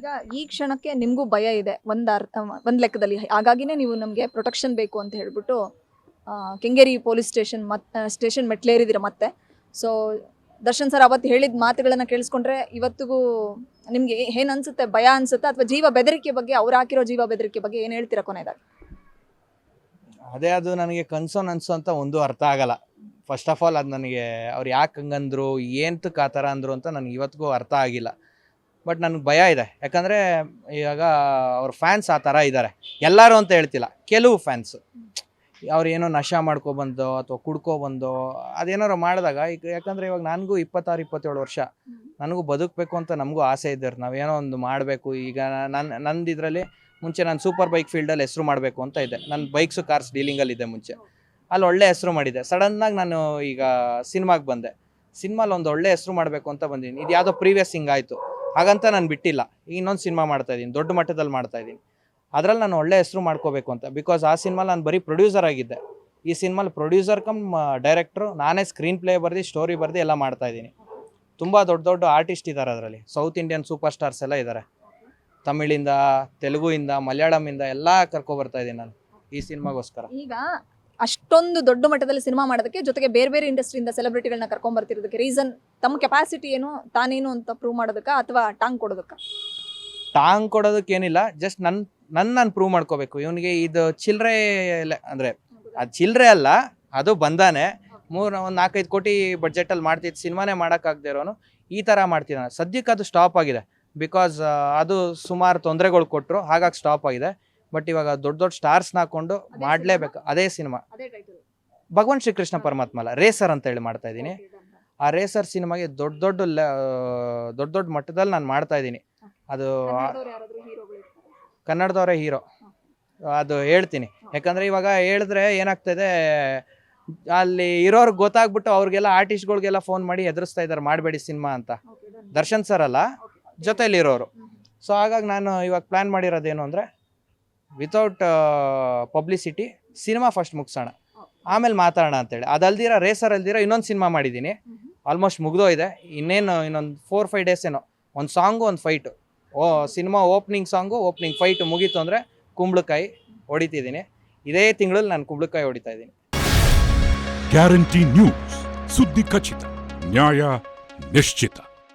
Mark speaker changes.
Speaker 1: ಈಗ ಈ ಕ್ಷಣಕ್ಕೆ ನಿಮಗೂ ಭಯ ಇದೆ ಒಂದ್ ಲೆಕ್ಕದಲ್ಲಿ, ಹಾಗಾಗಿನೇ ನೀವು ನಮಗೆ ಪ್ರೊಟೆಕ್ಷನ್ ಬೇಕು ಅಂತ ಹೇಳ್ಬಿಟ್ಟು ಕೆಂಗೇರಿ ಪೊಲೀಸ್ ಸ್ಟೇಷನ್ ಮೆಟ್ಲೇರಿದಿರ ಮತ್ತೆ. ಸೊ ದರ್ಶನ್ ಸರ್ ಅವತ್ತು ಹೇಳಿದ ಮಾತುಗಳನ್ನ ಕೇಳಿಸ್ಕೊಂಡ್ರೆ ಇವತ್ತಿಗೂ ನಿಮ್ಗೆ ಏನ್ ಅನ್ಸುತ್ತೆ? ಭಯ ಅನ್ಸುತ್ತೆ ಅಥವಾ ಜೀವ ಬೆದರಿಕೆ ಬಗ್ಗೆ, ಅವ್ರು ಹಾಕಿರೋ ಜೀವ ಬೆದರಿಕೆ ಬಗ್ಗೆ ಏನ್ ಹೇಳ್ತೀರಾ ಕೊನೆಯದಾಗಿ?
Speaker 2: ಅದೇ ಅದು ನನಗೆ ಕನ್ಸೋನ್ ಅನ್ಸೋ ಒಂದು ಅರ್ಥ ಆಗಲ್ಲ. ಫಸ್ಟ್ ಆಫ್ ಆಲ್ ಅದು ನನಗೆ ಅವ್ರು ಯಾಕೆ ಹಂಗಂದ್ರು, ಏನಕ್ಕೆ ಆ ಥರ ಅಂದರು ಅಂತ ನನಗೆ ಇವತ್ತಿಗೂ ಅರ್ಥ ಆಗಿಲ್ಲ. ಬಟ್ ನನಗೆ ಭಯ ಇದೆ, ಯಾಕಂದರೆ ಇವಾಗ ಅವ್ರ ಫ್ಯಾನ್ಸ್ ಆ ಥರ ಇದ್ದಾರೆ. ಎಲ್ಲರೂ ಅಂತ ಹೇಳ್ತಿಲ್ಲ, ಕೆಲವು ಫ್ಯಾನ್ಸ್ ಅವ್ರು ಏನೋ ನಶೆ ಮಾಡ್ಕೊಬಂದು ಅಥವಾ ಕುಡ್ಕೊಬಂದು ಅದೇನಾರು ಮಾಡಿದಾಗ, ಈಗ ಯಾಕಂದರೆ ಇವಾಗ ನನಗೂ 26-27 ವರ್ಷ, ನನಗೂ ಬದುಕಬೇಕು ಅಂತ ನಮಗೂ ಆಸೆ ಇದ್ದಾರೆ. ನಾವೇನೋ ಒಂದು ಮಾಡಬೇಕು. ಈಗ ನಂದು ಇದರಲ್ಲಿ ಮುಂಚೆ ನಾನು ಸೂಪರ್ ಬೈಕ್ ಫೀಲ್ಡಲ್ಲಿ ಹೆಸರು ಮಾಡಬೇಕು ಅಂತ ಇದೆ. ನನ್ನ ಬೈಕ್ಸು ಕಾರ್ಸ್ ಡೀಲಿಂಗಲ್ಲಿದೆ ಮುಂಚೆ, ಅಲ್ಲಿ ಒಳ್ಳೆ ಹೆಸರು ಮಾಡಿದೆ. ಸಡನ್ನಾಗಿ ನಾನು ಈಗ ಸಿನಿಮಾಗೆ ಬಂದೆ. ಸಿನಿಮಾಲಿ ಒಂದು ಒಳ್ಳೆ ಹೆಸರು ಮಾಡಬೇಕು ಅಂತ ಬಂದಿದ್ದೀನಿ. ಇದು ಯಾವುದೋ ಪ್ರೀವಿಯಸ್ ಹಿಂಗಾಯಿತು, ಹಾಗಂತ ನಾನು ಬಿಟ್ಟಿಲ್ಲ. ಈಗ ಇನ್ನೊಂದು ಸಿನಿಮಾ ಮಾಡ್ತಾಯಿದ್ದೀನಿ, ದೊಡ್ಡ ಮಟ್ಟದಲ್ಲಿ ಮಾಡ್ತಾಯಿದ್ದೀನಿ. ಅದರಲ್ಲಿ ನಾನು ಒಳ್ಳೆ ಹೆಸರು ಮಾಡ್ಕೋಬೇಕು ಅಂತ. ಬಿಕಾಸ್ ಆ ಸಿನಿಮಾಲಿ ನಾನು ಬರೀ ಪ್ರೊಡ್ಯೂಸರ್ ಆಗಿದ್ದೆ. ಈ ಸಿನಿಮಾಲಿ ಪ್ರೊಡ್ಯೂಸರ್ ಕಮ್ ಡೈರೆಕ್ಟ್ರು, ನಾನೇ ಸ್ಕ್ರೀನ್ ಪ್ಲೇ ಬರ್ದು, ಸ್ಟೋರಿ ಬರ್ದು ಎಲ್ಲ ಮಾಡ್ತಾಯಿದ್ದೀನಿ. ತುಂಬ ದೊಡ್ಡ ದೊಡ್ಡ ಆರ್ಟಿಸ್ಟ್ ಇದ್ದಾರೆ ಅದರಲ್ಲಿ. ಸೌತ್ ಇಂಡಿಯನ್ ಸೂಪರ್ ಸ್ಟಾರ್ಸ್ ಎಲ್ಲ ಇದ್ದಾರೆ. ತಮಿಳಿಂದ, ತೆಲುಗುಯಿಂದ, ಮಲಯಾಳಮಿಂದ ಎಲ್ಲ ಕರ್ಕೊಬರ್ತಾಯಿದ್ದೀನಿ ನಾನು ಈ ಸಿನಿಮಾಗೋಸ್ಕರ.
Speaker 1: ಈಗ ಅಷ್ಟೊಂದು ದೊಡ್ಡ ಮಟ್ಟದಲ್ಲಿ ಸಿನಿಮಾ ಮಾಡೋದಕ್ಕೆ, ಜೊತೆಗೆ ಬೇರೆ ಬೇರೆ ಇಂಡಸ್ಟ್ರಿಯಿಂದ ಸೆಲೆಬ್ರಿಟಿಗಳನ್ನ ಕರ್ಕೊಂಡ್ಬರ್ತಿರೋದಕ್ಕೆ ರೀಸನ್ ತಮ್ಮ ಕೆಪಾಸಿಟಿ ಏನು, ತಾನೇನು ಅಂತ ಪ್ರೂವ್ ಮಾಡೋದಕ್ಕ ಅಥವಾ ಟಾಂಗ್ ಕೊಡೋದಕ್ಕ?
Speaker 2: ಟಾಂಗ್ ಕೊಡೋದಕ್ಕೇನಿಲ್ಲ, ಜಸ್ಟ್ ನಾನು ಪ್ರೂವ್ ಮಾಡ್ಕೋಬೇಕು. ಇವನಿಗೆ ಇದು ಚಿಲ್ಲರೆ ಅಂದರೆ ಅದು ಚಿಲ್ಲರೆ ಅಲ್ಲ, ಅದು ಬಂದಾನೆ. ಒಂದು 4-5 ಕೋಟಿ ಬಡ್ಜೆಟಲ್ಲಿ ಮಾಡ್ತಿದ್ದು ಸಿನಿಮಾನೇ ಮಾಡೋಕ್ಕಾಗದೇ ಇರೋನು ಈ ಥರ ಮಾಡ್ತಿದ್ದಾನೆ. ಸದ್ಯಕ್ಕೆ ಅದು ಸ್ಟಾಪ್ ಆಗಿದೆ. ಬಿಕಾಸ್ ಅದು ಸುಮಾರು ತೊಂದರೆಗಳು ಕೊಟ್ಟರು, ಹಾಗಾಗಿ ಸ್ಟಾಪ್ ಆಗಿದೆ. ಬಟ್ ಇವಾಗ ದೊಡ್ಡ ದೊಡ್ಡ ಸ್ಟಾರ್ಸ್ನ ಹಾಕೊಂಡು ಮಾಡಲೇಬೇಕು. ಅದೇ ಸಿನಿಮಾ ಭಗವಾನ್ ಶ್ರೀಕೃಷ್ಣ ಪರಮಾತ್ಮ ಅಲ್ಲ, ರೇಸರ್ ಅಂತ ಹೇಳಿ ಮಾಡ್ತಾ ಇದ್ದೀನಿ. ಆ ರೇಸರ್ ಸಿನಿಮಾಗೆ ದೊಡ್ಡ ಮಟ್ಟದಲ್ಲಿ ನಾನು ಮಾಡ್ತಾ ಇದ್ದೀನಿ. ಅದು ಕನ್ನಡದವರೇ ಹೀರೋ, ಅದು ಹೇಳ್ತೀನಿ. ಯಾಕಂದರೆ ಇವಾಗ ಹೇಳಿದ್ರೆ ಏನಾಗ್ತದೆ, ಅಲ್ಲಿ ಇರೋರ್ಗೆ ಗೊತ್ತಾಗ್ಬಿಟ್ಟು ಅವ್ರಿಗೆಲ್ಲ ಆರ್ಟಿಸ್ಟ್ಗಳಿಗೆಲ್ಲ ಫೋನ್ ಮಾಡಿ ಎದುರಿಸ್ತಾ ಇದ್ದಾರೆ, ಮಾಡಬೇಡಿ ಸಿನಿಮಾ ಅಂತ. ದರ್ಶನ್ ಸರ್ ಅಲ್ಲ, ಜೊತೆಯಲ್ಲಿರೋರು. ಸೊ ಹಾಗಾಗಿ ನಾನು ಇವಾಗ ಪ್ಲ್ಯಾನ್ ಮಾಡಿರೋದೇನು ಅಂದರೆ, ವಿತೌಟ್ ಪಬ್ಲಿಸಿಟಿ ಸಿನಿಮಾ ಫಸ್ಟ್ ಮುಗಿಸೋಣ, ಆಮೇಲೆ ಮಾತಾಡೋಣ ಅಂತೇಳಿ. ಅದಲ್ದಿರ ರೇಸರ್ ಅಲ್ದಿರ ಇನ್ನೊಂದು ಸಿನಿಮಾ ಮಾಡಿದ್ದೀನಿ, ಆಲ್ಮೋಸ್ಟ್ ಮುಗ್ದೋಗಿದೆ. ಇನ್ನೊಂದು 4-5 ಡೇಸ್ ಏನೋ, ಒಂದು ಸಾಂಗು, ಒಂದು fight. Cinema opening song, opening fight ಮುಗೀತು ಅಂದರೆ ಕುಂಬಳಕಾಯಿ ಹೊಡಿತಿದ್ದೀನಿ. ಇದೇ ತಿಂಗಳಲ್ಲಿ ನಾನು ಕುಂಬಳಕಾಯಿ ಹೊಡಿತಾ ಇದ್ದೀನಿ.
Speaker 3: ಗ್ಯಾರಂಟಿ ನ್ಯೂಸ್, ಸುದ್ದಿ ಖಚಿತ, ನ್ಯಾಯ ನಿಶ್ಚಿತ.